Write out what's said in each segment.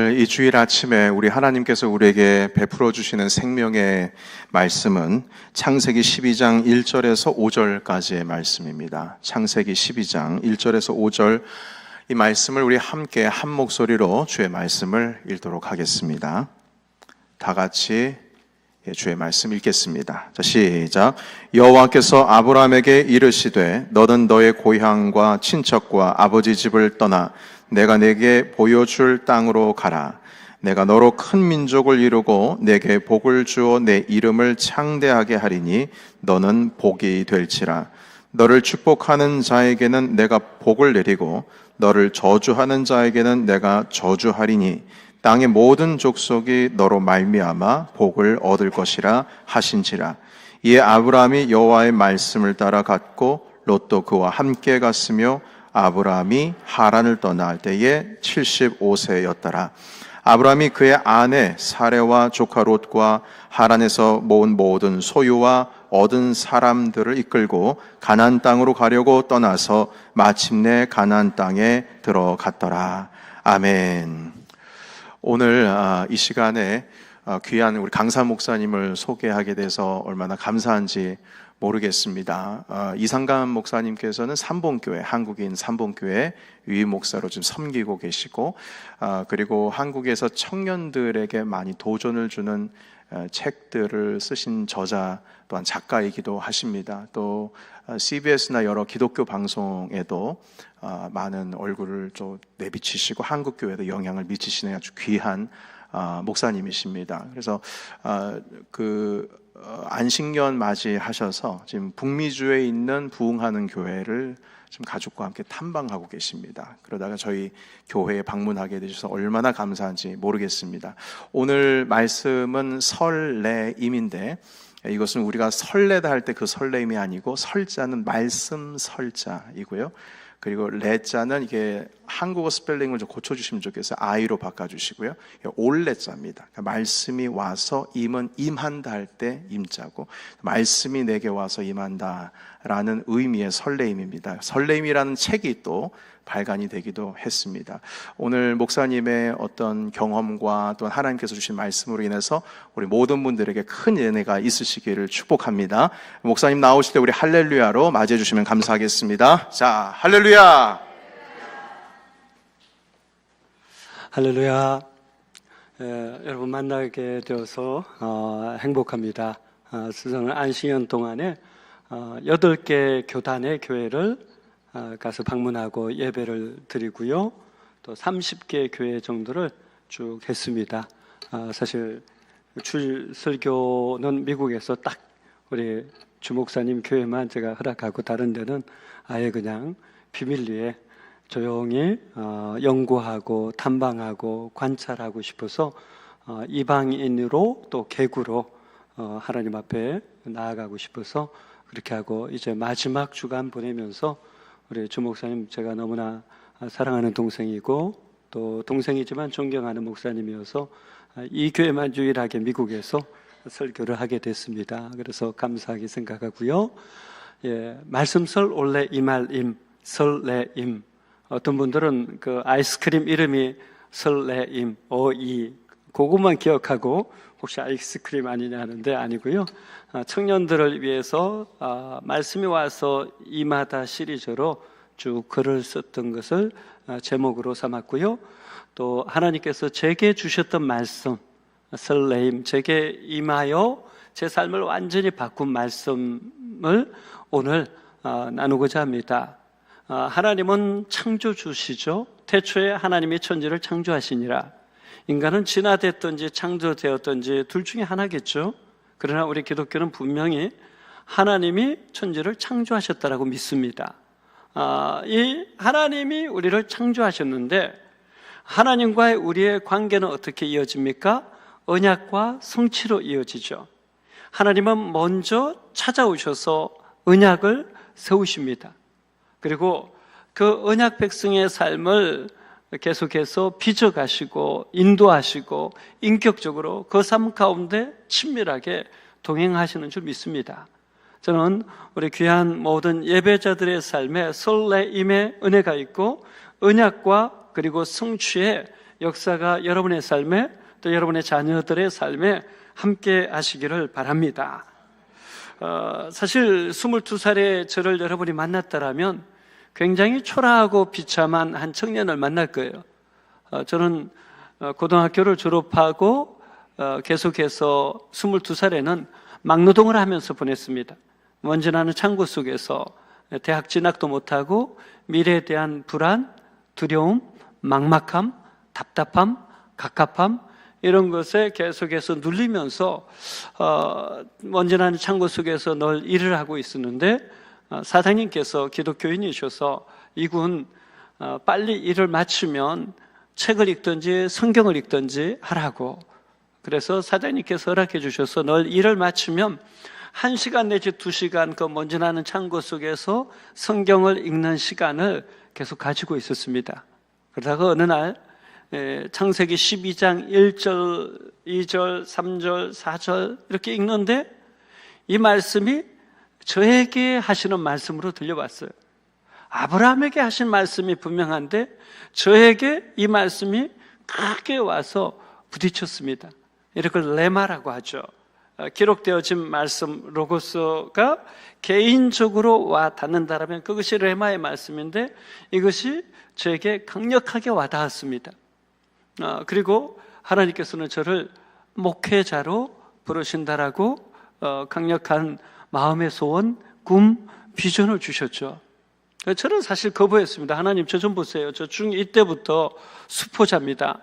오늘 이 주일 아침에 우리 하나님께서 우리에게 베풀어 주시는 생명의 말씀은 창세기 12장 1절에서 5절까지의 말씀입니다. 창세기 12장 1절에서 5절 이 말씀을 우리 함께 한 목소리로 주의 말씀을 읽도록 하겠습니다. 다 같이 주의 말씀 읽겠습니다. 자, 시작. 여호와께서 아브라함에게 이르시되 너는 너의 고향과 친척과 아버지 집을 떠나 내가 내게 보여줄 땅으로 가라. 내가 너로 큰 민족을 이루고 내게 복을 주어 내 이름을 창대하게 하리니 너는 복이 될지라. 너를 축복하는 자에게는 내가 복을 내리고 너를 저주하는 자에게는 내가 저주하리니 땅의 모든 족속이 너로 말미암아 복을 얻을 것이라 하신지라. 이에 아브라함이 여호와의 말씀을 따라 갔고 롯도 그와 함께 갔으며 아브라함이 하란을 떠날 때에 75세였더라. 아브라함이 그의 아내 사레와 조카 롯과 하란에서 모은 모든 소유와 얻은 사람들을 이끌고 가나안 땅으로 가려고 떠나서 마침내 가나안 땅에 들어갔더라. 아멘. 오늘 이 시간에 귀한 우리 강사 목사님을 소개하게 돼서 얼마나 감사한지 모르겠습니다. 이상감 목사님께서는 삼봉교회, 한국인 삼봉교회 유임 목사로 지금 섬기고 계시고, 그리고 한국에서 청년들에게 많이 도전을 주는 책들을 쓰신 저자 또한 작가이기도 하십니다. 또 CBS나 여러 기독교 방송에도 많은 얼굴을 좀 내비치시고 한국 교회도 영향을 미치시는 아주 귀한 목사님이십니다. 그래서 안식년 맞이하셔서 지금 북미주에 있는 부흥하는 교회를 지금 가족과 함께 탐방하고 계십니다. 그러다가 저희 교회에 방문하게 되셔서 얼마나 감사한지 모르겠습니다. 오늘 말씀은 설레임인데 이것은 우리가 설레다 할 때 그 설레임이 아니고 설자는 말씀 설자이고요. 그리고 레자는 이게 한국어 스펠링을 좀 고쳐주시면 좋겠어요. 아이로 바꿔주시고요. 올레자입니다. 그러니까 말씀이 와서 임은 임한다 할 때 임자고 말씀이 내게 와서 임한다라는 의미의 설레임입니다. 설레임이라는 책이 또 발간이 되기도 했습니다. 오늘 목사님의 어떤 경험과 또 하나님께서 주신 말씀으로 인해서 우리 모든 분들에게 큰 은혜가 있으시기를 축복합니다. 목사님 나오실 때 우리 할렐루야로 맞이해 주시면 감사하겠습니다. 자, 할렐루야! 할렐루야. 여러분 만나게 되어서 행복합니다. 저는 안식년 동안에 8개 교단의 교회를 가서 방문하고 예배를 드리고요. 또 30개 교회 정도를 쭉 했습니다. 사실 주일 설교는 미국에서 딱 우리 주목사님 교회만 제가 허락하고 다른 데는 아예 그냥 비밀리에 조용히 연구하고 탐방하고 관찰하고 싶어서 이방인으로 또 개구로 하나님 앞에 나아가고 싶어서 그렇게 하고 이제 마지막 주간 보내면서 우리 주 목사님 제가 너무나 사랑하는 동생이고 또 동생이지만 존경하는 목사님이어서 이 교회만 유일하게 미국에서 설교를 하게 됐습니다. 그래서 감사하게 생각하고요. 말씀설 올레 이말임 설레임. 어떤 분들은 그 아이스크림 이름이 설레임 어이 그것만 기억하고 혹시 아이스크림 아니냐 하는데 아니고요. 청년들을 위해서 말씀이 와서 임하다 시리즈로 쭉 글을 썼던 것을 제목으로 삼았고요. 또 하나님께서 제게 주셨던 말씀 설레임, 제게 임하여 제 삶을 완전히 바꾼 말씀을 오늘 나누고자 합니다. 하나님은 창조주시죠. 태초에 하나님이 천지를 창조하시니라. 인간은 진화됐든지 창조되었든지 둘 중에 하나겠죠. 그러나 우리 기독교는 분명히 하나님이 천지를 창조하셨다라고 믿습니다. 이 하나님이 우리를 창조하셨는데 하나님과의 우리의 관계는 어떻게 이어집니까? 언약과 성취로 이어지죠. 하나님은 먼저 찾아오셔서 언약을 세우십니다. 그리고 그 언약 백성의 삶을 계속해서 빚어가시고 인도하시고 인격적으로 그 삶 가운데 친밀하게 동행하시는 줄 믿습니다. 저는 우리 귀한 모든 예배자들의 삶에 설레임의 은혜가 있고 언약과 그리고 성취의 역사가 여러분의 삶에 또 여러분의 자녀들의 삶에 함께 하시기를 바랍니다. 사실 22살의 저를 여러분이 만났다라면 굉장히 초라하고 비참한 한 청년을 만날 거예요. 저는 고등학교를 졸업하고 계속해서 22살에는 막노동을 하면서 보냈습니다. 먼지 나는 창고 속에서 대학 진학도 못하고 미래에 대한 불안, 두려움, 막막함, 답답함, 갑갑함 이런 것에 계속해서 눌리면서 먼지 나는 창고 속에서 늘 일을 하고 있었는데 사장님께서 기독교인이셔서 이군 빨리 일을 마치면 책을 읽든지 성경을 읽든지 하라고, 그래서 사장님께서 허락해 주셔서 늘 일을 마치면 1시간 내지 2시간 그 먼지 나는 창고 속에서 성경을 읽는 시간을 계속 가지고 있었습니다. 그러다가 어느 날 창세기 12장 1절, 2절, 3절, 4절 이렇게 읽는데 이 말씀이 저에게 하시는 말씀으로 들려왔어요. 아브라함에게 하신 말씀이 분명한데 저에게 이 말씀이 크게 와서 부딪혔습니다. 이렇게 레마라고 하죠. 기록되어진 말씀 로고스가 개인적으로 와 닿는다라면 그것이 레마의 말씀인데 이것이 저에게 강력하게 와 닿았습니다. 그리고 하나님께서는 저를 목회자로 부르신다라고 강력한 마음의 소원, 꿈, 비전을 주셨죠. 저는 사실 거부했습니다. 하나님 저 좀 보세요. 저 중2 때부터 수포자입니다.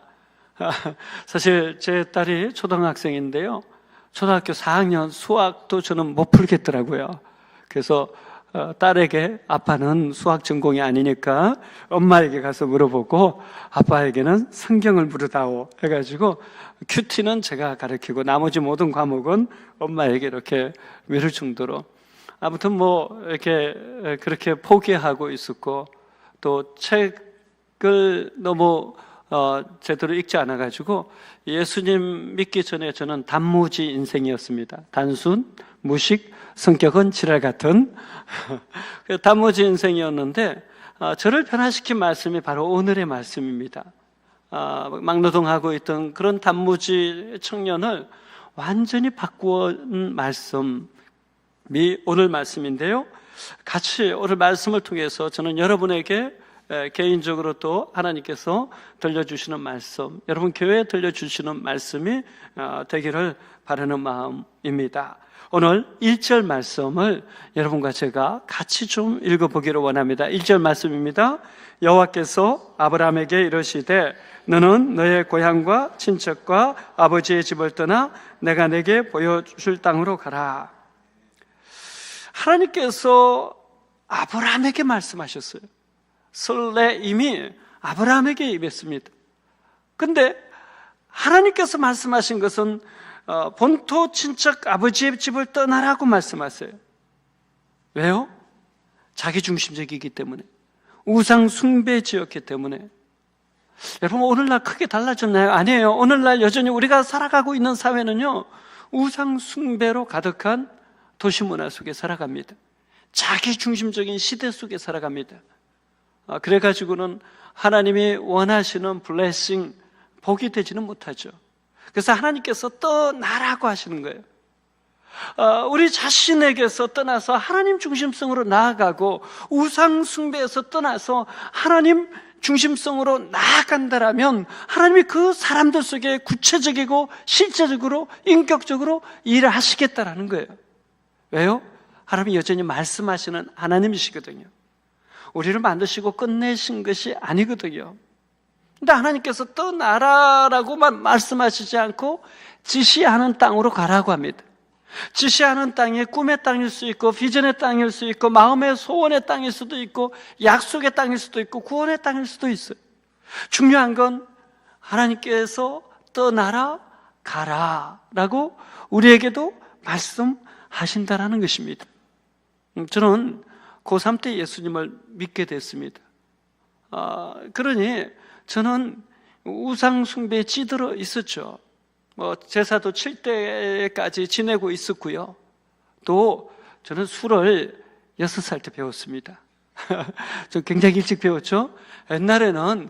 사실 제 딸이 초등학생인데요. 초등학교 4학년 수학도 저는 못 풀겠더라고요. 그래서 딸에게 아빠는 수학 전공이 아니니까 엄마에게 가서 물어보고 아빠에게는 성경을 물으다오 해가지고 큐티는 제가 가르치고 나머지 모든 과목은 엄마에게 이렇게 미룰 정도로 아무튼 뭐 이렇게 그렇게 포기하고 있었고 또 책을 너무 제대로 읽지 않아가지고 예수님 믿기 전에 저는 단무지 인생이었습니다. 단순, 무식, 성격은 지랄 같은 단무지 인생이었는데 저를 변화시킨 말씀이 바로 오늘의 말씀입니다. 막노동하고 있던 그런 단무지 청년을 완전히 바꾸는 말씀이 오늘 말씀인데요. 같이 오늘 말씀을 통해서 저는 여러분에게 개인적으로 또 하나님께서 들려주시는 말씀, 여러분 교회에 들려주시는 말씀이 되기를 바라는 마음입니다. 오늘 1절 말씀을 여러분과 제가 같이 좀 읽어보기를 원합니다. 1절 말씀입니다. 여호와께서 아브라함에게 이르시되 너는 너의 고향과 친척과 아버지의 집을 떠나 내가 내게 보여줄 땅으로 가라. 하나님께서 아브라함에게 말씀하셨어요. 설레임이 아브라함에게 임했습니다. 근데 하나님께서 말씀하신 것은 본토 친척 아버지의 집을 떠나라고 말씀하세요. 왜요? 자기 중심적이기 때문에, 우상 숭배지였기 때문에. 여러분 오늘날 크게 달라졌나요? 아니에요. 오늘날 여전히 우리가 살아가고 있는 사회는요 우상 숭배로 가득한 도시문화 속에 살아갑니다. 자기 중심적인 시대 속에 살아갑니다. 그래가지고는 하나님이 원하시는 블레싱, 복이 되지는 못하죠. 그래서 하나님께서 떠나라고 하시는 거예요. 우리 자신에게서 떠나서 하나님 중심성으로 나아가고 우상 숭배에서 떠나서 하나님 중심성으로 나아간다라면 하나님이 그 사람들 속에 구체적이고 실제적으로 인격적으로 일을 하시겠다라는 거예요. 왜요? 하나님이 여전히 말씀하시는 하나님이시거든요. 우리를 만드시고 끝내신 것이 아니거든요. 근데 하나님께서 떠나라라고만 말씀하시지 않고 지시하는 땅으로 가라고 합니다. 지시하는 땅이 꿈의 땅일 수 있고 비전의 땅일 수 있고 마음의 소원의 땅일 수도 있고 약속의 땅일 수도 있고 구원의 땅일 수도 있어요. 중요한 건 하나님께서 떠나라 가라라고 우리에게도 말씀하신다라는 것입니다. 저는 고3 때 예수님을 믿게 됐습니다. 그러니 저는 우상 숭배에 찌들어 있었죠. 제사도 7대까지 지내고 있었고요. 또 저는 술을 6살 때 배웠습니다. 저 굉장히 일찍 배웠죠. 옛날에는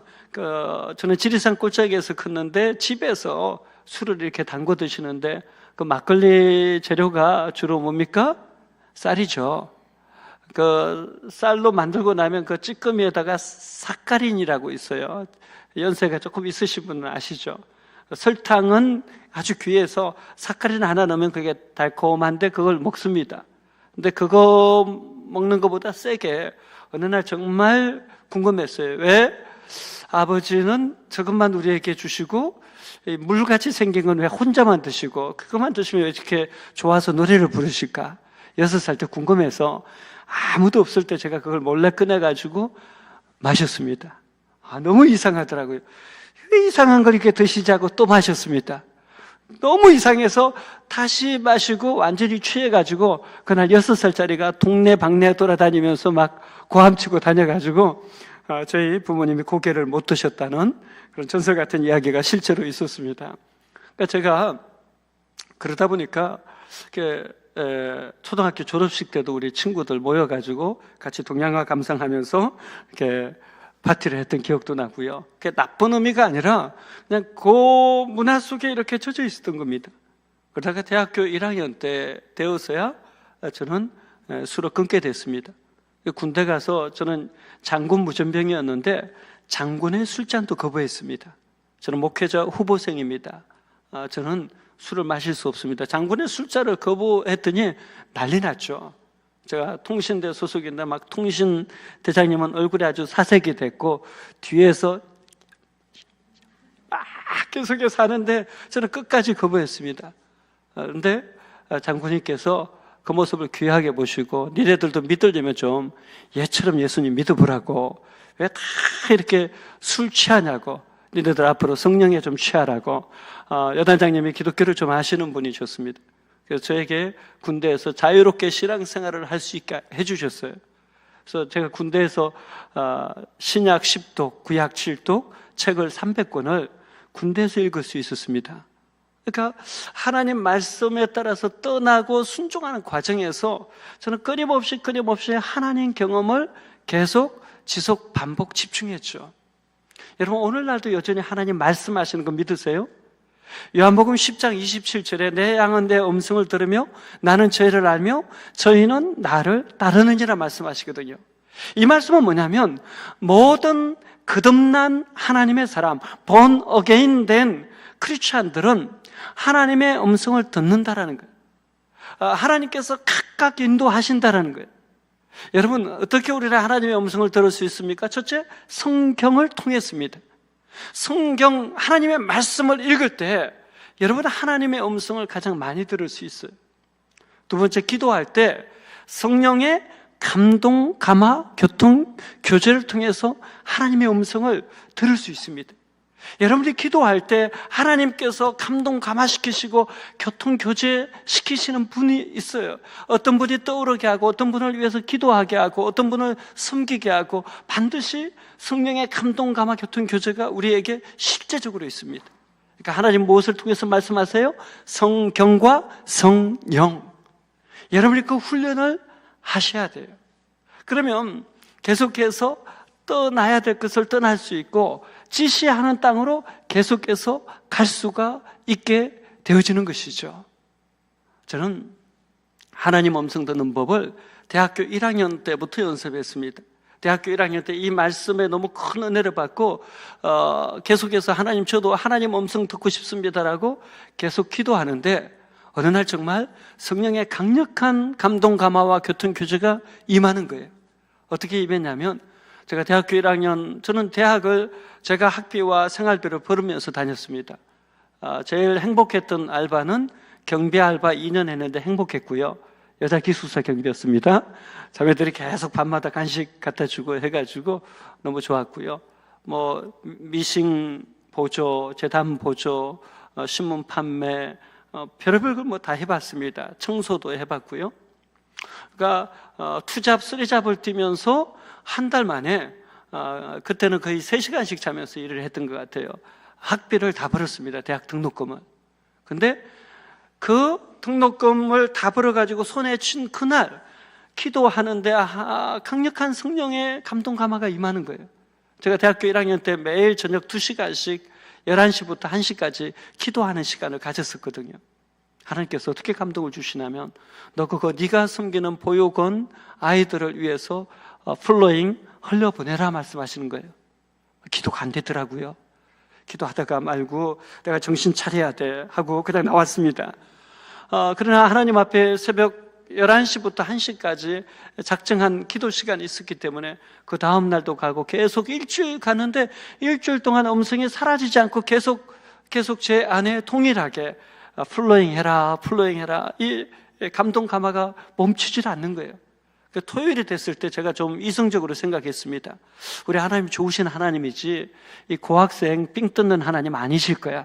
저는 지리산 꼴짝이에서 컸는데 집에서 술을 이렇게 담궈 드시는데 그 막걸리 재료가 주로 뭡니까? 쌀이죠. 그 쌀로 만들고 나면 그 찌꺼미에다가 사카린이라고 있어요. 연세가 조금 있으신 분은 아시죠? 설탕은 아주 귀해서 사카린 하나 넣으면 그게 달콤한데 그걸 먹습니다. 근데 그거 먹는 것보다 세게 어느 날 정말 궁금했어요. 왜 아버지는 저것만 우리에게 주시고 물같이 생긴 건 왜 혼자만 드시고 그것만 드시면 왜 이렇게 좋아서 노래를 부르실까? 6살 때 궁금해서 아무도 없을 때 제가 그걸 몰래 꺼내가지고 마셨습니다. 너무 이상하더라고요. 왜 이상한 걸 이렇게 드시자고 또 마셨습니다. 너무 이상해서 다시 마시고 완전히 취해가지고 그날 6살짜리가 동네 방네 돌아다니면서 막 고함치고 다녀가지고 저희 부모님이 고개를 못 드셨다는 그런 전설 같은 이야기가 실제로 있었습니다. 그러니까 제가 그러다 보니까 초등학교 졸업식 때도 우리 친구들 모여가지고 같이 동양화 감상하면서 이렇게 파티를 했던 기억도 나고요. 그게 나쁜 의미가 아니라 그냥 그 문화 속에 이렇게 젖어 있었던 겁니다. 그러다가 대학교 1학년 때 되어서야 저는 술을 끊게 됐습니다. 군대 가서 저는 장군 무전병이었는데 장군의 술잔도 거부했습니다. 저는 목회자 후보생입니다. 저는 술을 마실 수 없습니다. 장군의 술잔을 거부했더니 난리 났죠. 제가 통신대 소속인데 막 통신대장님은 얼굴이 아주 사색이 됐고 뒤에서 막 계속해서 하는데 저는 끝까지 거부했습니다. 그런데 장군님께서 그 모습을 귀하게 보시고 니네들도 믿으려면 좀 얘처럼 예수님 믿어보라고 왜 다 이렇게 술 취하냐고 니네들 앞으로 성령에 좀 취하라고 여단장님이 기독교를 좀 아시는 분이셨습니다. 그래서 저에게 군대에서 자유롭게 신앙생활을 할 수 있게 해주셨어요. 그래서 제가 군대에서 신약 10독, 구약 7독, 책을 300권을 군대에서 읽을 수 있었습니다. 그러니까 하나님 말씀에 따라서 떠나고 순종하는 과정에서 저는 끊임없이 하나님 경험을 계속 지속 반복 집중했죠. 여러분 오늘날도 여전히 하나님 말씀하시는 거 믿으세요? 요한복음 10장 27절에 내 양은 내 음성을 들으며 나는 저희를 알며 저희는 나를 따르느니라 말씀하시거든요. 이 말씀은 뭐냐면 모든 거듭난 하나님의 사람, born again 된 크리스찬들은 하나님의 음성을 듣는다라는 거예요. 하나님께서 각각 인도하신다라는 거예요. 여러분 어떻게 우리가 하나님의 음성을 들을 수 있습니까? 첫째, 성경을 통했습니다. 성경 하나님의 말씀을 읽을 때 여러분 하나님의 음성을 가장 많이 들을 수 있어요. 두 번째, 기도할 때 성령의 감동, 감화, 교통, 교제를 통해서 하나님의 음성을 들을 수 있습니다. 여러분들이 기도할 때 하나님께서 감동, 감화시키시고 교통, 교제시키시는 분이 있어요. 어떤 분이 떠오르게 하고 어떤 분을 위해서 기도하게 하고 어떤 분을 섬기게 하고 반드시 성령의 감동, 감화, 교통, 교제가 우리에게 실제적으로 있습니다. 그러니까 하나님 무엇을 통해서 말씀하세요? 성경과 성령. 여러분이 그 훈련을 하셔야 돼요. 그러면 계속해서 떠나야 될 것을 떠날 수 있고 지시하는 땅으로 계속해서 갈 수가 있게 되어지는 것이죠. 저는 하나님 음성 듣는 법을 대학교 1학년 때부터 연습했습니다. 대학교 1학년 때 이 말씀에 너무 큰 은혜를 받고 계속해서 하나님 저도 하나님 음성 듣고 싶습니다라고 계속 기도하는데 어느 날 정말 성령의 강력한 감동 감화와 교통 교제가 임하는 거예요. 어떻게 임했냐면 제가 대학교 1학년, 저는 대학을 제가 학비와 생활비를 벌으면서 다녔습니다. 제일 행복했던 알바는 경비 알바 2년 했는데 행복했고요. 여자 기숙사 경비였습니다. 자매들이 계속 밤마다 간식 갖다 주고 해가지고 너무 좋았고요. 미싱 보조, 재단 보조, 신문 판매, 별의별 걸 다 해봤습니다. 청소도 해봤고요. 그러니까 투잡, 쓰리잡을 뛰면서 한 달 만에 그때는 거의 3시간씩 자면서 일을 했던 것 같아요. 학비를 다 벌었습니다. 대학 등록금을. 근데 그 등록금을 다 벌어가지고 손에 쥔 그날 기도하는데 강력한 성령의 감동 감화가 임하는 거예요. 제가 대학교 1학년 때 매일 저녁 2시간씩 11시부터 1시까지 기도하는 시간을 가졌었거든요. 하나님께서 어떻게 감동을 주시냐면 너 그거 네가 섬기는 보육원 아이들을 위해서 플로잉 흘려보내라 말씀하시는 거예요. 기도가 안 되더라고요. 기도하다가 말고 내가 정신 차려야 돼 하고 그냥 나왔습니다. 그러나 하나님 앞에 새벽 11시부터 1시까지 작정한 기도 시간이 있었기 때문에 그 다음 날도 가고 계속 일주일 가는데 일주일 동안 음성이 사라지지 않고 계속 제 안에 동일하게 플로잉 해라 이 감동 감화가 멈추질 않는 거예요. 토요일이 됐을 때 제가 좀 이성적으로 생각했습니다. 우리 하나님 좋으신 하나님이지 이 고학생 삥 뜯는 하나님 아니실 거야.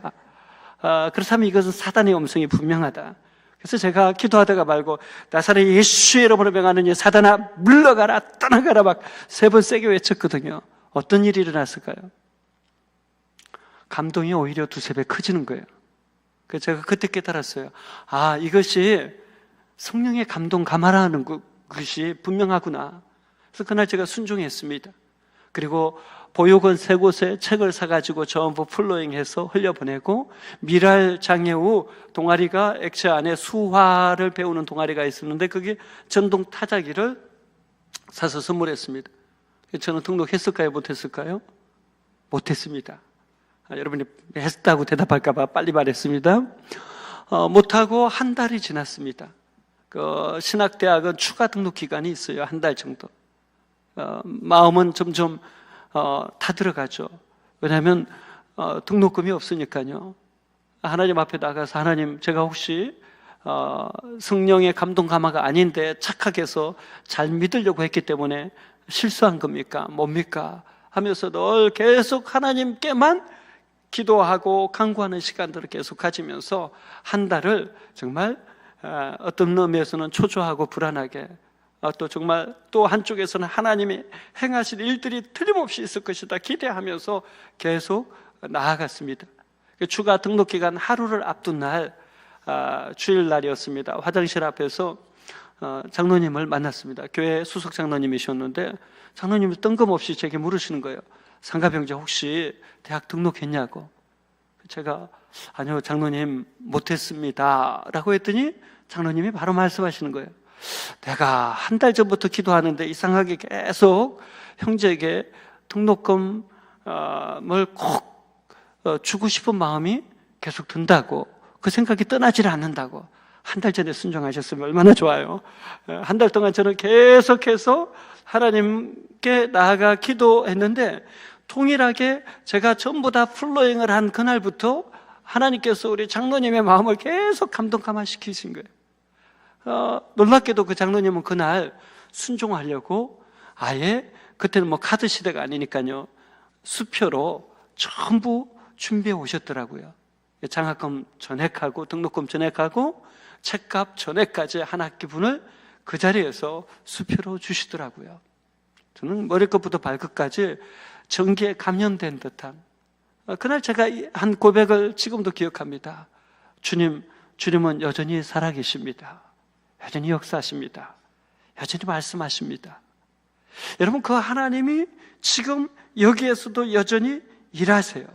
그렇다면 이것은 사단의 음성이 분명하다. 그래서 제가 기도하다가 말고 나사렛 예수의 이름으로 명하는 이 사단아 물러가라 떠나가라 막 3번 세게 외쳤거든요. 어떤 일이 일어났을까요? 감동이 오히려 2-3배 커지는 거예요. 그래서 제가 그때 깨달았어요. 이것이 성령의 감동 감화라는 것이 분명하구나. 그래서 그날 제가 순종했습니다. 그리고 보육원 3곳에 책을 사가지고 전부 플로잉해서 흘려보내고 미랄 장애우 동아리가 액체 안에 수화를 배우는 동아리가 있었는데 그게 전동 타자기를 사서 선물했습니다. 저는 등록했을까요? 못했을까요? 못했습니다. 여러분이 했다고 대답할까 봐 빨리 말했습니다. 못하고 한 달이 지났습니다. 신학대학은 추가 등록 기간이 있어요. 한 달 정도. 마음은 점점 타들어가죠. 왜냐하면 등록금이 없으니까요. 하나님 앞에 나가서 하나님 제가 혹시 성령의 감동 감화가 아닌데 착하게 해서 잘 믿으려고 했기 때문에 실수한 겁니까? 뭡니까? 하면서 늘 계속 하나님께만 기도하고 간구하는 시간들을 계속 가지면서 한 달을 정말 어떤 의미에서는 초조하고 불안하게 또 정말 또 한쪽에서는 하나님이 행하실 일들이 틀림없이 있을 것이다 기대하면서 계속 나아갔습니다. 추가 등록 기간 하루를 앞둔 날 주일날이었습니다. 화장실 앞에서 장로님을 만났습니다. 교회 수석 장로님이셨는데 장로님이 뜬금없이 제게 물으시는 거예요. 상가병자 혹시 대학 등록했냐고. 제가 아니요 장로님 못했습니다 라고 했더니 장로님이 바로 말씀하시는 거예요. 내가 한 달 전부터 기도하는데 이상하게 계속 형제에게 등록금을 꼭 주고 싶은 마음이 계속 든다고, 그 생각이 떠나질 않는다고. 한 달 전에 순종하셨으면 얼마나 좋아요. 한 달 동안 저는 계속해서 하나님께 나아가 기도했는데 통일하게 제가 전부 다 플로잉을 한 그날부터 하나님께서 우리 장로님의 마음을 계속 감동 감화시키신 거예요. 놀랍게도 그 장로님은 그날 순종하려고 아예 그때는 카드 시대가 아니니까요. 수표로 전부 준비해 오셨더라고요. 장학금 전액하고 등록금 전액하고 책값 전액까지 한 학기분을 그 자리에서 수표로 주시더라고요. 저는 머리끝부터 발끝까지 전기에 감염된 듯한 그날 제가 한 고백을 지금도 기억합니다. 주님은 여전히 살아계십니다. 여전히 역사하십니다. 여전히 말씀하십니다. 여러분 그 하나님이 지금 여기에서도 여전히 일하세요.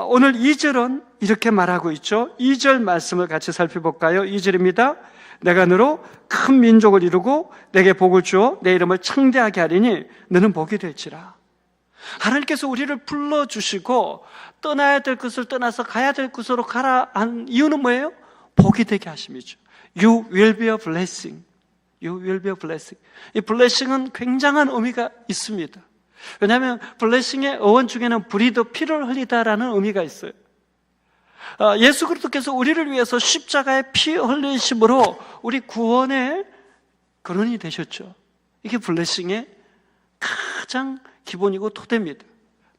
오늘 2절은 이렇게 말하고 있죠. 2절 말씀을 같이 살펴볼까요? 2절입니다. 내가 너로 큰 민족을 이루고 내게 복을 주어 내 이름을 창대하게 하리니 너는 복이 될지라. 하나님께서 우리를 불러주시고 떠나야 될 것을 떠나서 가야 될 곳으로 가라 한 이유는 뭐예요? 복이 되게 하심이죠. You will be a blessing. You will be a blessing. 이 blessing은 굉장한 의미가 있습니다. 왜냐하면 blessing의 어원 중에는 브리드 피를 흘리다라는 의미가 있어요. 예수 그리스도께서 우리를 위해서 십자가의 피 흘리심으로 우리 구원의 근원이 되셨죠. 이게 블레싱의 가장 기본이고 토대입니다.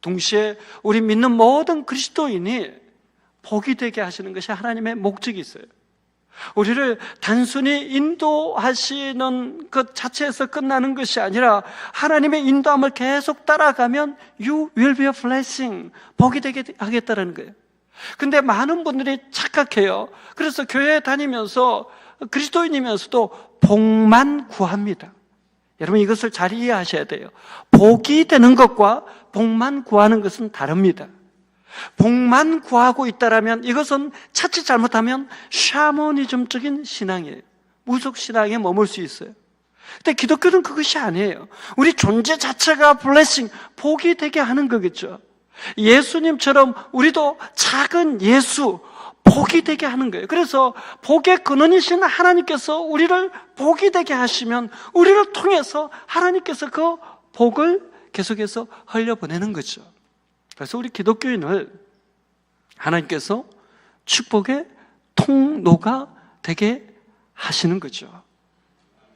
동시에 우리 믿는 모든 그리스도인이 복이 되게 하시는 것이 하나님의 목적이 있어요. 우리를 단순히 인도하시는 것 자체에서 끝나는 것이 아니라 하나님의 인도함을 계속 따라가면 You will be a blessing. 복이 되게 하겠다는 거예요. 근데 많은 분들이 착각해요. 그래서 교회 다니면서 그리스도인이면서도 복만 구합니다. 여러분 이것을 잘 이해하셔야 돼요. 복이 되는 것과 복만 구하는 것은 다릅니다. 복만 구하고 있다라면 이것은 자칫 잘못하면 샤머니즘적인 신앙이에요. 무속신앙에 머물 수 있어요. 근데 기독교는 그것이 아니에요. 우리 존재 자체가 블레싱, 복이 되게 하는 거겠죠. 예수님처럼 우리도 작은 예수, 복이 되게 하는 거예요. 그래서 복의 근원이신 하나님께서 우리를 복이 되게 하시면 우리를 통해서 하나님께서 그 복을 계속해서 흘려보내는 거죠. 그래서 우리 기독교인을 하나님께서 축복의 통로가 되게 하시는 거죠.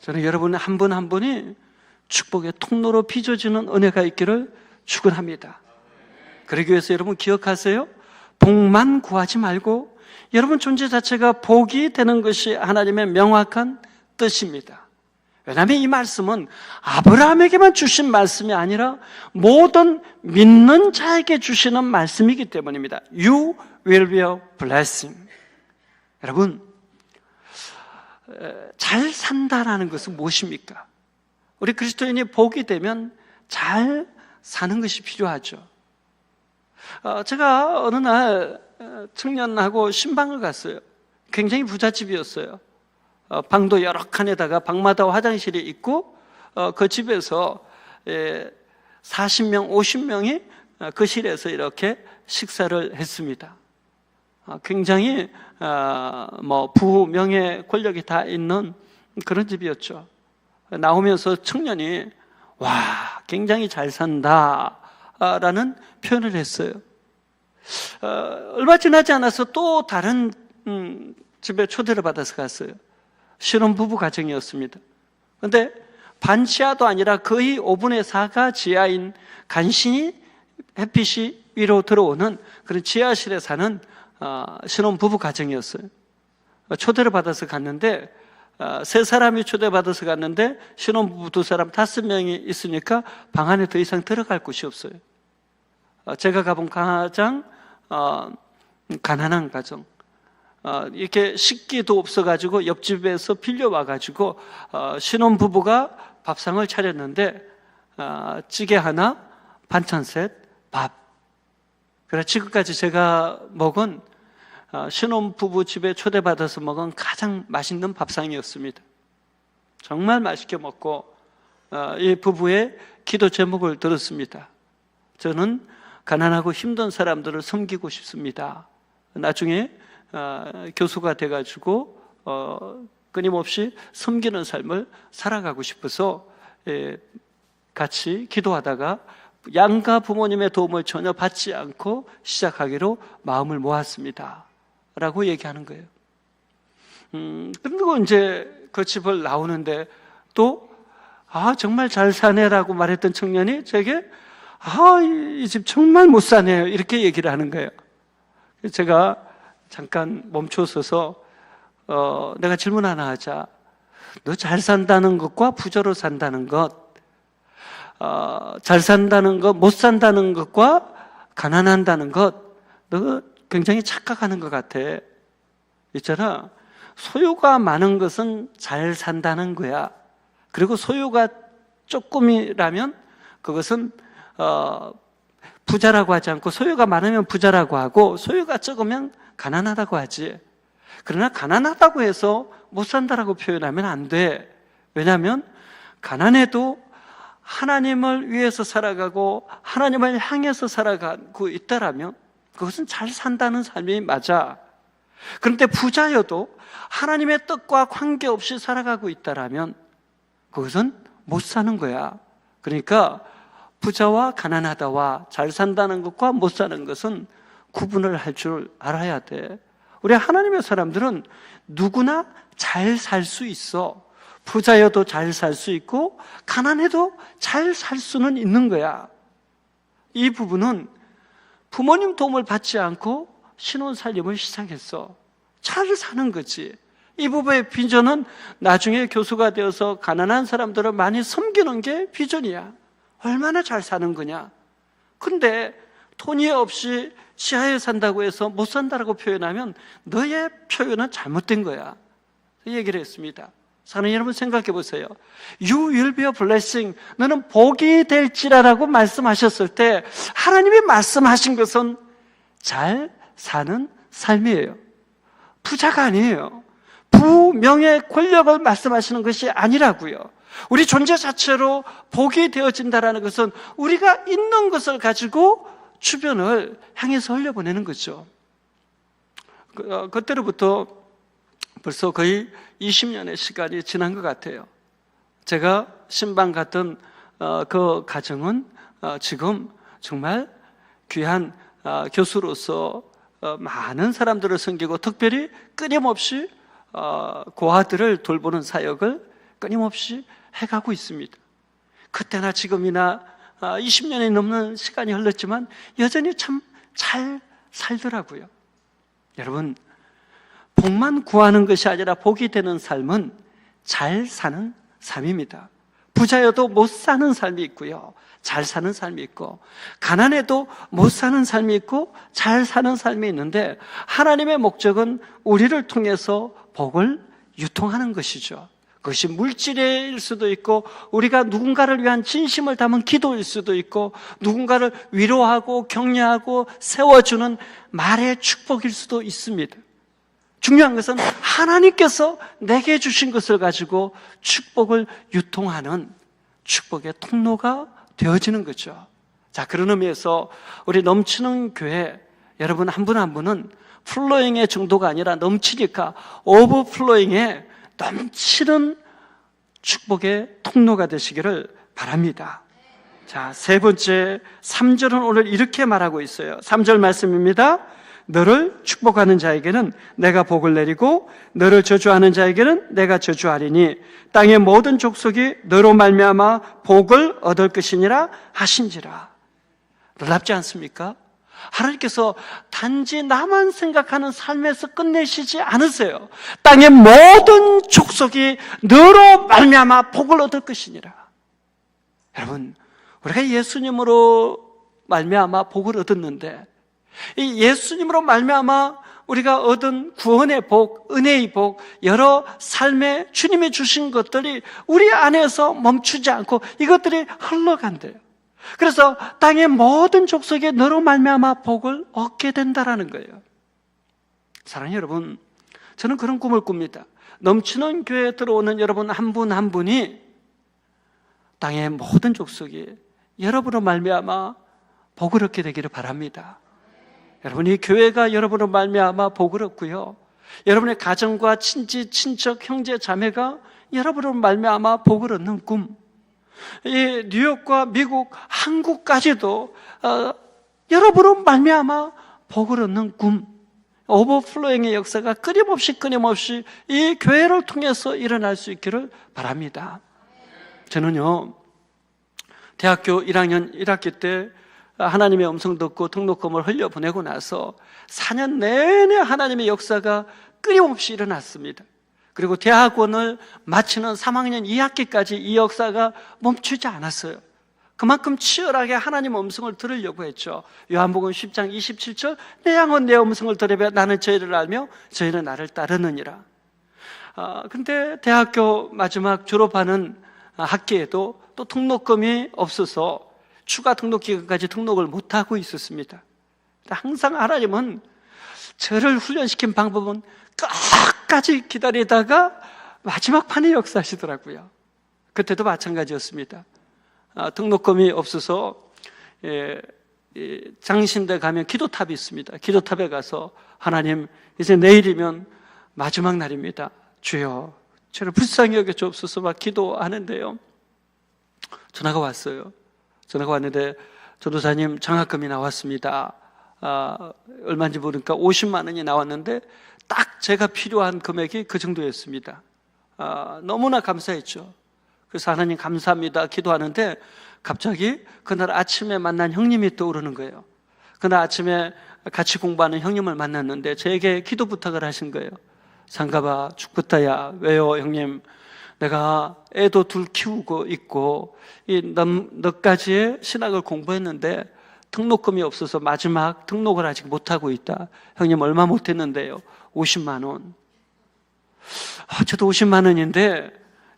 저는 여러분 한 분 한 분이 축복의 통로로 빚어지는 은혜가 있기를 축원합니다. 그러기 위해서 여러분 기억하세요. 복만 구하지 말고 여러분 존재 자체가 복이 되는 것이 하나님의 명확한 뜻입니다. 왜냐하면 이 말씀은 아브라함에게만 주신 말씀이 아니라 모든 믿는 자에게 주시는 말씀이기 때문입니다. You will be a blessing. 여러분, 잘 산다라는 것은 무엇입니까? 우리 그리스도인이 복이 되면 잘 사는 것이 필요하죠. 제가 어느 날 청년하고 신방을 갔어요. 굉장히 부잣집이었어요. 방도 여러 칸에다가 방마다 화장실이 있고 그 집에서 40명, 50명이 그 실에서 이렇게 식사를 했습니다. 굉장히 부후 명예 권력이 다 있는 그런 집이었죠. 나오면서 청년이 와 굉장히 잘 산다라는 표현을 했어요. 얼마 지나지 않아서 또 다른 집에 초대를 받아서 갔어요. 신혼부부 가정이었습니다. 그런데 반지하도 아니라 거의 5분의 4가 지하인 간신히 햇빛이 위로 들어오는 그런 지하실에 사는 신혼부부 가정이었어요. 초대를 받아서 갔는데 3사람이 초대받아서 갔는데 신혼부부 2사람 5명이 있으니까 방 안에 더 이상 들어갈 곳이 없어요. 제가 가본 가장 가난한 가정. 이렇게 식기도 없어가지고 옆집에서 빌려와가지고 신혼부부가 밥상을 차렸는데 찌개 하나, 반찬 셋, 밥. 그래 지금까지 제가 먹은 신혼부부 집에 초대받아서 먹은 가장 맛있는 밥상이었습니다. 정말 맛있게 먹고 이 부부의 기도 제목을 들었습니다. 저는 가난하고 힘든 사람들을 섬기고 싶습니다. 나중에 교수가 돼가지고 끊임없이 섬기는 삶을 살아가고 싶어서 같이 기도하다가 양가 부모님의 도움을 전혀 받지 않고 시작하기로 마음을 모았습니다. 라고 얘기하는 거예요. 그리고 이제 그 집을 나오는데 또 정말 잘 사네라고 말했던 청년이 제게 이 집 정말 못 사네요. 이렇게 얘기를 하는 거예요. 제가 잠깐 멈춰서서 내가 질문 하나 하자. 너 잘 산다는 것과 부자로 산다는 것, 잘 산다는 것, 못 산다는 것과 가난한다는 것, 너 굉장히 착각하는 것 같아. 있잖아. 소유가 많은 것은 잘 산다는 거야. 그리고 소유가 조금이라면 그것은 부자라고 하지 않고 소유가 많으면 부자라고 하고 소유가 적으면 가난하다고 하지. 그러나 가난하다고 해서 못 산다라고 표현하면 안 돼. 왜냐하면 가난해도 하나님을 위해서 살아가고 하나님을 향해서 살아가고 있다라면 그것은 잘 산다는 삶이 맞아. 그런데 부자여도 하나님의 뜻과 관계없이 살아가고 있다라면 그것은 못 사는 거야. 그러니까 부자와 가난하다와 잘 산다는 것과 못 사는 것은 구분을 할 줄 알아야 돼. 우리 하나님의 사람들은 누구나 잘 살 수 있어. 부자여도 잘 살 수 있고 가난해도 잘 살 수는 있는 거야. 이 부분은 부모님 도움을 받지 않고 신혼살림을 시작했어. 잘 사는 거지. 이 부부의 비전은 나중에 교수가 되어서 가난한 사람들을 많이 섬기는 게 비전이야. 얼마나 잘 사는 거냐. 근데 돈이 없이 지하에 산다고 해서 못 산다라고 표현하면 너의 표현은 잘못된 거야. 얘기를 했습니다. 사랑하는 여러분, 생각해 보세요. You will be a blessing. 너는 복이 될지라라고 말씀하셨을 때 하나님이 말씀하신 것은 잘 사는 삶이에요. 부자가 아니에요. 부명예 권력을 말씀하시는 것이 아니라고요. 우리 존재 자체로 복이 되어진다라는 것은 우리가 있는 것을 가지고 주변을 향해서 흘려보내는 거죠. 그때로부터 벌써 거의 20년의 시간이 지난 것 같아요. 제가 신방 갔던 그 가정은 지금 정말 귀한 교수로서 많은 사람들을 섬기고 특별히 끊임없이 고아들을 돌보는 사역을 끊임없이 해가고 있습니다. 그때나 지금이나 20년이 넘는 시간이 흘렀지만 여전히 참 잘 살더라고요. 여러분, 복만 구하는 것이 아니라 복이 되는 삶은 잘 사는 삶입니다. 부자여도 못 사는 삶이 있고요, 잘 사는 삶이 있고, 가난해도 못 사는 삶이 있고 잘 사는 삶이 있는데, 하나님의 목적은 우리를 통해서 복을 유통하는 것이죠. 그것이 물질일 수도 있고, 우리가 누군가를 위한 진심을 담은 기도일 수도 있고, 누군가를 위로하고 격려하고 세워주는 말의 축복일 수도 있습니다. 중요한 것은 하나님께서 내게 주신 것을 가지고 축복을 유통하는 축복의 통로가 되어지는 거죠. 자, 그런 의미에서 우리 넘치는 교회 여러분 한 분 한 분은 플로잉의 정도가 아니라 넘치니까 오버플로잉의 넘치는 축복의 통로가 되시기를 바랍니다. 자, 세 번째 3절은 오늘 이렇게 말하고 있어요. 3절 말씀입니다. 너를 축복하는 자에게는 내가 복을 내리고 너를 저주하는 자에게는 내가 저주하리니 땅의 모든 족속이 너로 말미암아 복을 얻을 것이니라 하신지라. 놀랍지 않습니까? 하나님께서 단지 나만 생각하는 삶에서 끝내시지 않으세요. 땅의 모든 족속이 너로 말미암아 복을 얻을 것이니라. 여러분, 우리가 예수님으로 말미암아 복을 얻었는데, 이 예수님으로 말미암아 우리가 얻은 구원의 복, 은혜의 복, 여러 삶에 주님이 주신 것들이 우리 안에서 멈추지 않고 이것들이 흘러간대요. 그래서 땅의 모든 족속에 너로 말미암아 복을 얻게 된다라는 거예요. 사랑하는 여러분, 저는 그런 꿈을 꿉니다. 넘치는 교회에 들어오는 여러분 한 분 한 분이 땅의 모든 족속이 여러분으로 말미암아 복을 얻게 되기를 바랍니다. 여러분이 교회가 여러분으로 말미암아 복을 얻고요, 여러분의 가정과 친지, 친척, 형제, 자매가 여러분으로 말미암아 복을 얻는 꿈, 이 뉴욕과 미국, 한국까지도 여러분으로 말미암아 복을 얻는 꿈, 오버플로잉의 역사가 끊임없이 이 교회를 통해서 일어날 수 있기를 바랍니다. 저는요, 대학교 1학년 1학기 때 하나님의 음성 듣고 등록금을 흘려보내고 나서 4년 내내 하나님의 역사가 끊임없이 일어났습니다. 그리고 대학원을 마치는 3학년 2학기까지 이 역사가 멈추지 않았어요. 그만큼 치열하게 하나님의 음성을 들으려고 했죠. 요한복음 10장 27절, 내 양은 내 음성을 들으며 나는 저희를 알며 저희는 나를 따르느니라. 근데 대학교 마지막 졸업하는 학기에도 또 등록금이 없어서 추가 등록 기간까지 등록을 못하고 있었습니다. 항상 하나님은 저를 훈련시킨 방법은 끝까지 기다리다가 마지막 판에 역사하시더라고요. 그때도 마찬가지였습니다. 등록금이 없어서 장신대 가면 기도탑이 있습니다. 기도탑에 가서 하나님, 이제 내일이면 마지막 날입니다. 주여 저를 불쌍히 여겨 주옵소서 막 기도하는데요, 전화가 왔어요. 전화가 왔는데 전도사님 장학금이 나왔습니다. 얼마인지 모르니까 50만 원이 나왔는데 딱 제가 필요한 금액이 그 정도였습니다. 너무나 감사했죠. 그래서 하나님 감사합니다 기도하는데 갑자기 그날 아침에 만난 형님이 떠오르는 거예요. 그날 아침에 같이 공부하는 형님을 만났는데 저에게 기도 부탁을 하신 거예요. 상가봐 죽겠다야. 왜요 형님? 내가 애도 둘 키우고 있고 너까지의 신학을 공부했는데 등록금이 없어서 마지막 등록을 아직 못하고 있다. 형님 얼마 못했는데요? 50만 원. 저도 50만 원인데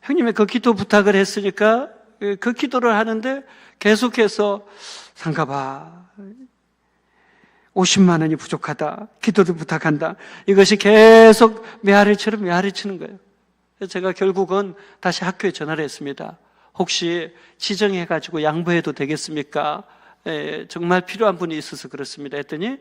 형님이 그 기도 부탁을 했으니까 그 기도를 하는데 계속해서 상가봐 50만 원이 부족하다. 기도도 부탁한다. 이것이 계속 메아리처럼 메아리치는 거예요. 그래서 제가 결국은 다시 학교에 전화를 했습니다. 혹시 지정해가지고 양보해도 되겠습니까? 정말 필요한 분이 있어서 그렇습니다. 했더니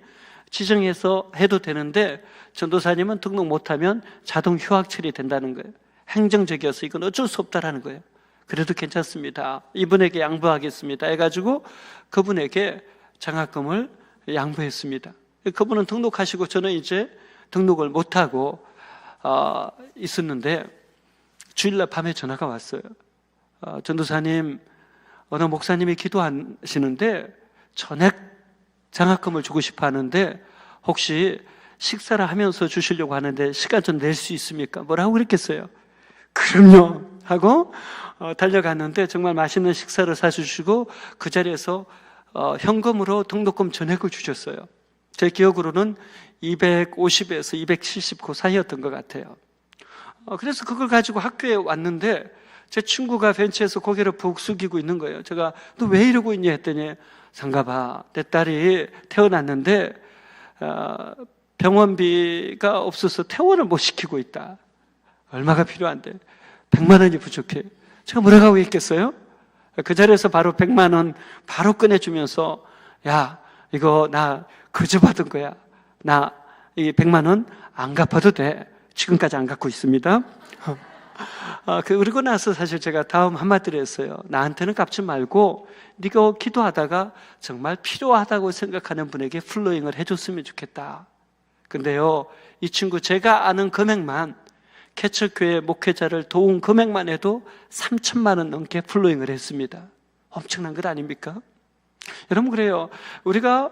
지정해서 해도 되는데 전도사님은 등록 못하면 자동 휴학 처리된다는 거예요. 행정적이어서 이건 어쩔 수 없다라는 거예요. 그래도 괜찮습니다. 이분에게 양보하겠습니다. 해가지고 그분에게 장학금을 양보했습니다. 그분은 등록하시고 저는 이제 등록을 못하고 있었는데 주일날 밤에 전화가 왔어요. 전도사님, 어느 목사님이 기도하시는데 전액 장학금을 주고 싶어 하는데 혹시 식사를 하면서 주시려고 하는데 시간 좀 낼 수 있습니까? 뭐라고 그랬겠어요? 그럼요 하고 달려갔는데 정말 맛있는 식사를 사주시고 그 자리에서 현금으로 등록금 전액을 주셨어요. 제 기억으로는 250에서 270 그 사이였던 것 같아요. 그래서 그걸 가지고 학교에 왔는데 제 친구가 벤치에서 고개를 푹 숙이고 있는 거예요. 제가 너 왜 이러고 있니 했더니 상가봐, 내 딸이 태어났는데 병원비가 없어서 퇴원을 못 시키고 있다. 얼마가 필요한데 100만 원이 부족해. 제가 뭐라고 했겠어요? 그 자리에서 바로 100만 원 바로 꺼내주면서 야, 이거 나 거저 받은 거야. 나 이 100만 원 안 갚아도 돼. 지금까지 안 갚고 있습니다. 그러고 나서 사실 제가 다음 한마디를 했어요. 나한테는 갚지 말고 네가 기도하다가 정말 필요하다고 생각하는 분에게 플로잉을 해줬으면 좋겠다. 근데요, 이 친구 제가 아는 금액만 개척교회 목회자를 도운 금액만 해도 3천만 원 넘게 플로잉을 했습니다. 엄청난 것 아닙니까? 여러분 그래요. 우리가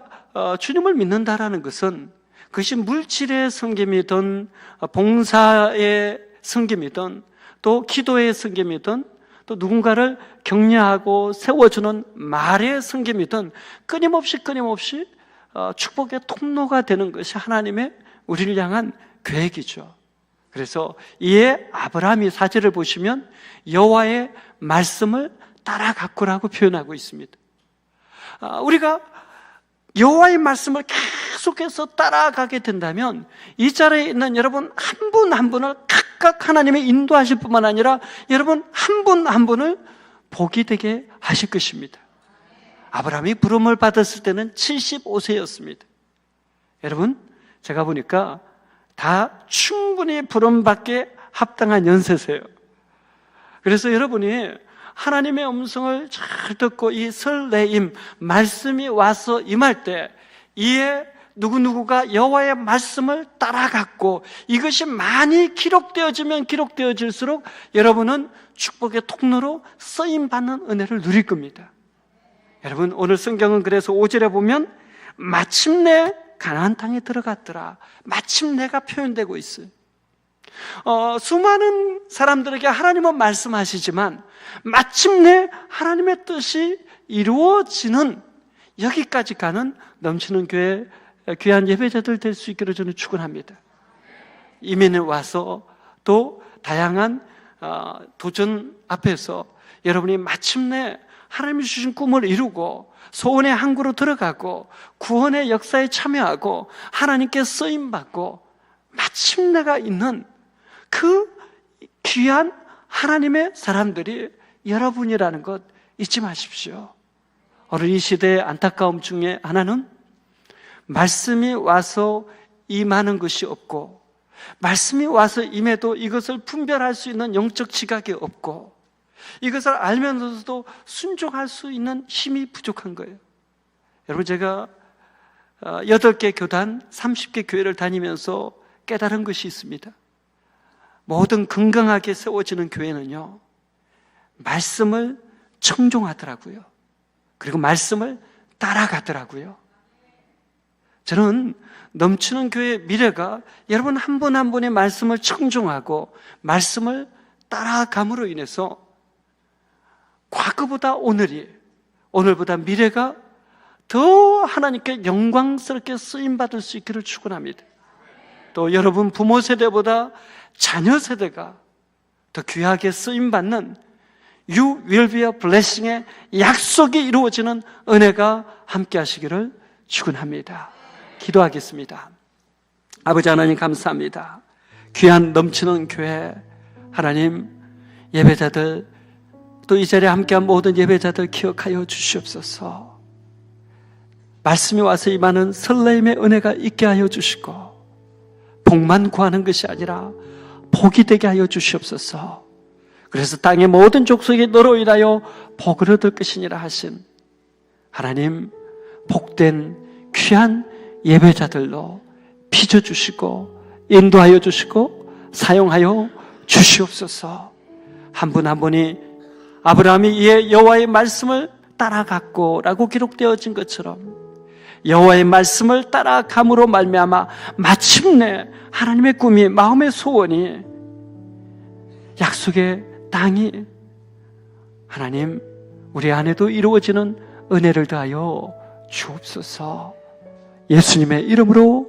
주님을 믿는다라는 것은 그것이 물질의 섬김이든 봉사의 섬김이든 또 기도의 섬김이든 또 누군가를 격려하고 세워주는 말의 섬김이든 끊임없이 축복의 통로가 되는 것이 하나님의 우리를 향한 계획이죠. 그래서 이에 아브라함이 사제를 보시면 여호와의 말씀을 따라 가꾸라고 표현하고 있습니다. 우리가 여호와의 말씀을 계속해서 따라가게 된다면 이 자리에 있는 여러분 한 분 한 분을 각각 하나님의 인도하실 뿐만 아니라 여러분 한 분 한 분을 복이 되게 하실 것입니다. 아브라함이 부름을 받았을 때는 75세였습니다. 여러분 제가 보니까 다 충분히 부름받기에 합당한 연세세요. 그래서 여러분이 하나님의 음성을 잘 듣고 이 설레임, 말씀이 와서 임할 때 이에 누구누구가 여호와의 말씀을 따라갔고 이것이 많이 기록되어지면 기록되어질수록 여러분은 축복의 통로로 쓰임받는 은혜를 누릴 겁니다. 여러분 오늘 성경은 그래서 5절에 보면 마침내 가나안 땅에 들어갔더라. 마침내가 표현되고 있어요. 수많은 사람들에게 하나님은 말씀하시지만 마침내 하나님의 뜻이 이루어지는 여기까지 가는 넘치는 교회 귀한 예배자들 될 수 있기를 저는 축원합니다. 이민에 와서 또 다양한 도전 앞에서 여러분이 마침내 하나님이 주신 꿈을 이루고 소원의 항구로 들어가고 구원의 역사에 참여하고 하나님께 쓰임받고 마침내가 있는 그 귀한 하나님의 사람들이 여러분이라는 것 잊지 마십시오. 오늘 이 시대의 안타까움 중에 하나는 말씀이 와서 임하는 것이 없고 말씀이 와서 임해도 이것을 분별할 수 있는 영적 지각이 없고 이것을 알면서도 순종할 수 있는 힘이 부족한 거예요. 여러분 제가 8개 교단 30개 교회를 다니면서 깨달은 것이 있습니다. 모든 건강하게 세워지는 교회는요 말씀을 청종하더라고요. 그리고 말씀을 따라가더라고요. 저는 넘치는 교회의 미래가 여러분 한 분 한 분의 말씀을 청종하고 말씀을 따라감으로 인해서 과거보다 오늘보다 미래가 더 하나님께 영광스럽게 쓰임받을 수 있기를 축원합니다. 또 여러분 부모 세대보다 자녀 세대가 더 귀하게 쓰임받는 You will be a blessing의 약속이 이루어지는 은혜가 함께 하시기를 축원합니다. 기도하겠습니다. 아버지 하나님 감사합니다. 귀한 넘치는 교회 하나님, 예배자들 또 이 자리에 함께한 모든 예배자들 기억하여 주시옵소서. 말씀이 와서 임하는 설레임의 은혜가 있게 하여 주시고 복만 구하는 것이 아니라 복이 되게 하여 주시옵소서. 그래서 땅의 모든 족속이 너로 인하여 복을 얻을 것이니라 하신 하나님, 복된 귀한 예배자들로 빚어주시고 인도하여 주시고 사용하여 주시옵소서. 한 분 한 분이 아브라함이 이에 여호와의 말씀을 따라갔고 라고 기록되어진 것처럼 여호와의 말씀을 따라감으로 말미암아 마침내 하나님의 꿈이, 마음의 소원이, 약속의 땅이 하나님 우리 안에도 이루어지는 은혜를 더하여 주옵소서. 예수님의 이름으로